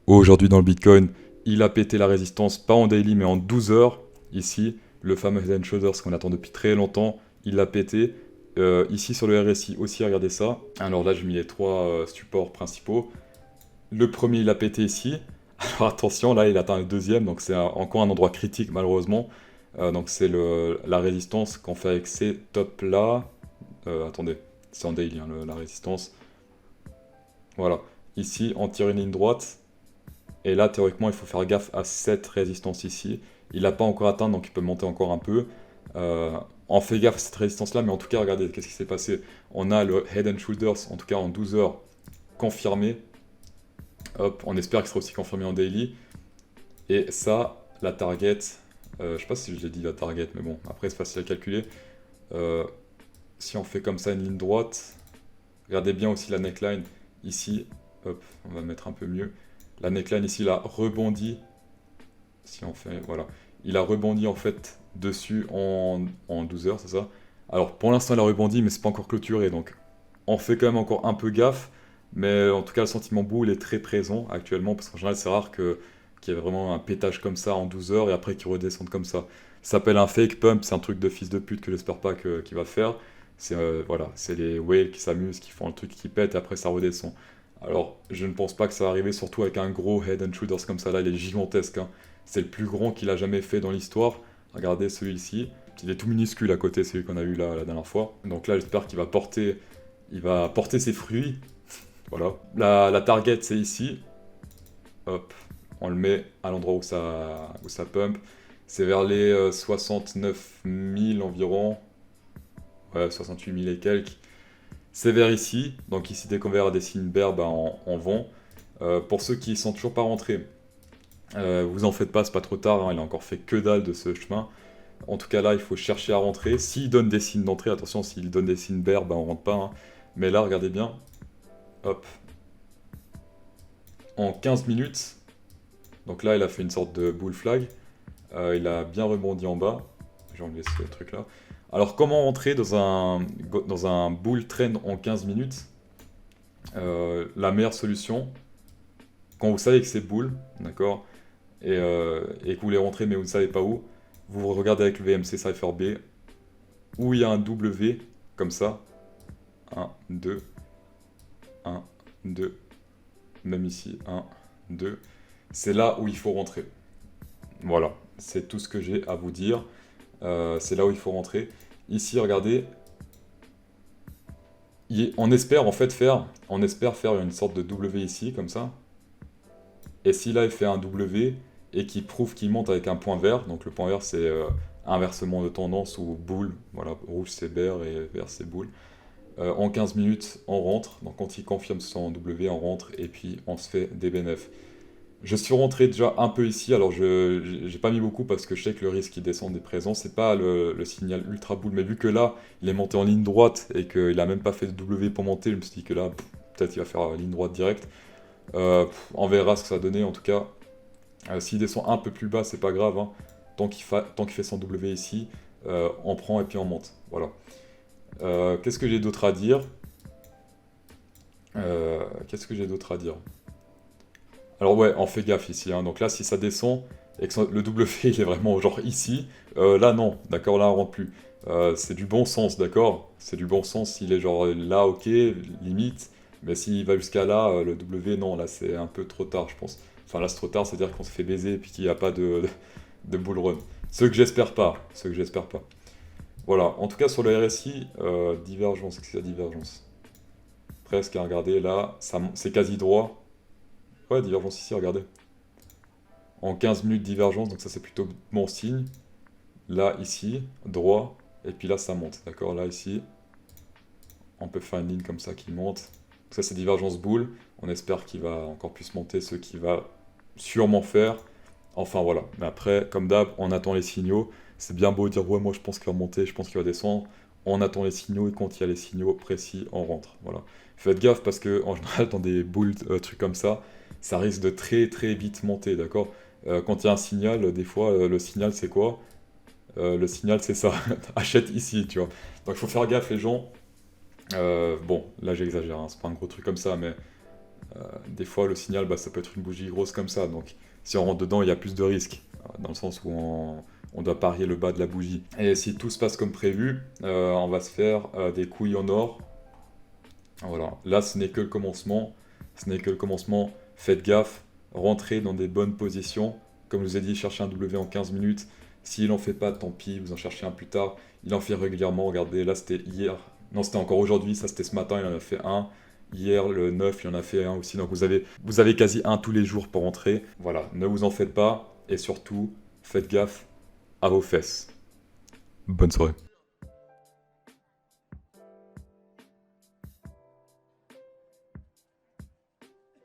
aujourd'hui dans le Bitcoin. Il a pété la résistance, pas en daily, mais en 12 heures. Ici, le fameux Head and Shoulders qu'on attend depuis très longtemps, il l'a pété. Ici sur le RSI aussi, regardez ça. Alors là, j'ai mis les trois supports principaux. Le premier, il a pété ici. Alors attention, là, il atteint le deuxième, donc c'est encore un endroit critique, malheureusement. Donc c'est la résistance qu'on fait avec ces tops-là. Attendez, c'est en daily, hein, la résistance. Voilà. Ici, on tire une ligne droite. Et là, théoriquement, il faut faire gaffe à cette résistance ici. Il l'a pas encore atteint, donc il peut monter encore un peu. On fait gaffe à cette résistance-là, mais en tout cas, regardez, qu'est-ce qui s'est passé. On a le Head and Shoulders, en tout cas en 12 heures, confirmé. Hop, on espère qu'il sera aussi confirmé en daily. Et ça, la target, je sais pas si je l'ai dit la target, mais bon, après c'est facile à calculer. Si on fait comme ça une ligne droite, regardez bien aussi la neckline ici. Hop, on va mettre un peu mieux. La neckline ici, il a rebondi. Si on fait, voilà. Il a rebondi en fait dessus en 12 heures, c'est ça? Alors pour l'instant, il a rebondi, mais c'est pas encore clôturé. Donc on fait quand même encore un peu gaffe. Mais en tout cas, le sentiment bull est très présent actuellement. Parce qu'en général, c'est rare qu'il y ait vraiment un pétage comme ça en 12 heures et après qu'il redescende comme ça. Ça s'appelle un fake pump. C'est un truc de fils de pute que j'espère pas qu'il va faire. C'est voilà, c'est les whales qui s'amusent, qui font un truc qui pète et après ça redescend. Alors, je ne pense pas que ça va arriver, surtout avec un gros head and shoulders comme ça. Là, il est gigantesque, hein. C'est le plus grand qu'il a jamais fait dans l'histoire. Regardez celui-ci. Il est tout minuscule à côté, celui qu'on a eu là la dernière fois. Donc là, j'espère il va porter ses fruits. Voilà. La target, c'est ici. Hop. On le met à l'endroit où ça pump. C'est vers les 69 000 environ. Ouais, 68 000 et quelques. C'est vers ici, donc ici dès qu'on verra des signes bear, ben, on vend. Pour ceux qui sont toujours pas rentrés, vous en faites pas, c'est pas trop tard, hein, il a encore fait que dalle de ce chemin. En tout cas là, il faut chercher à rentrer. S'il donne des signes d'entrée, attention, s'il donne des signes bear, ben, on rentre pas, hein. Mais là, regardez bien, hop, en 15 minutes, donc là il a fait une sorte de bull flag, il a bien rebondi en bas, j'ai enlevé ce truc là. Alors comment rentrer dans un bull trend en 15 minutes? La meilleure solution, quand vous savez que c'est bull, d'accord, et que vous voulez rentrer mais vous ne savez pas où, vous regardez avec le VMC Cypher B, où il y a un W, comme ça, 1, 2, 1, 2, même ici, 1, 2, c'est là où il faut rentrer. Voilà, c'est tout ce que j'ai à vous dire. C'est là où il faut rentrer. Ici, regardez, on espère en fait on espère faire une sorte de W ici, comme ça. Et si là il fait un W et qu'il prouve qu'il monte avec un point vert, donc le point vert c'est inversement de tendance ou boule, voilà, rouge c'est bear et vert c'est boule. En 15 minutes on rentre, donc quand il confirme son W on rentre et puis on se fait des bénéfices. Je suis rentré déjà un peu ici, alors j'ai pas mis beaucoup parce que je sais que le risque qui descend est présent, c'est pas le signal ultra bull, mais vu que là il est monté en ligne droite et qu'il a même pas fait de W pour monter, je me suis dit que là peut-être il va faire ligne droite directe. On verra ce que ça va donner en tout cas. S'il descend un peu plus bas, c'est pas grave, hein. Tant qu'il fait son W ici, on prend et puis on monte. Voilà. Qu'est-ce que j'ai d'autre à dire? Qu'est-ce que j'ai d'autre à dire? Alors ouais, on fait gaffe ici, hein. Donc là, si ça descend et que le W il est vraiment genre ici, là non, d'accord, là on rentre plus. C'est du bon sens, d'accord? C'est du bon sens s'il est genre là, ok, limite. Mais s'il va jusqu'à là, le W, non, là c'est un peu trop tard, je pense. Enfin là c'est trop tard, c'est-à-dire qu'on se fait baiser et puis qu'il n'y a pas de bull run. Ce que j'espère pas, ce que j'espère pas. Voilà, en tout cas sur le RSI, divergence, qu'est-ce qu'il y a divergence? Presque, hein, regardez, là, c'est quasi droit. Ouais, divergence ici, regardez. En 15 minutes de divergence, donc ça c'est plutôt bon signe. Là, ici, droit, et puis là ça monte, d'accord? Là, ici, on peut faire une ligne comme ça qui monte. Donc ça c'est divergence boule, on espère qu'il va encore plus monter, ce qu'il va sûrement faire. Enfin voilà, mais après, comme d'hab, on attend les signaux. C'est bien beau de dire ouais moi je pense qu'il va monter, je pense qu'il va descendre. On attend les signaux et quand il y a les signaux précis, on rentre. Voilà. Faites gaffe parce que en général dans des boules, trucs comme ça risque de très très vite monter, d'accord? Quand il y a un signal, des fois le signal c'est quoi? Le signal c'est ça, achète ici, tu vois. Donc il faut faire gaffe les gens. Bon, là j'exagère, hein, c'est pas un gros truc comme ça, mais Des fois, le signal, bah, ça peut être une bougie grosse comme ça. Donc, si on rentre dedans, il y a plus de risques. Dans le sens où on doit parier le bas de la bougie. Et si tout se passe comme prévu, on va se faire des couilles en or. Voilà. Là, ce n'est que le commencement. Ce n'est que le commencement. Faites gaffe. Rentrez dans des bonnes positions. Comme je vous ai dit, cherchez un W en 15 minutes. S'il n'en fait pas, tant pis, vous en cherchez un plus tard. Il en fait régulièrement. Regardez, là, c'était hier. Non, c'était encore aujourd'hui. Ça, c'était ce matin. Il en a fait un. Hier, le 9, il en a fait un aussi. Donc vous avez quasi un tous les jours pour rentrer. Voilà, ne vous en faites pas. Et surtout, faites gaffe à vos fesses. Bonne soirée.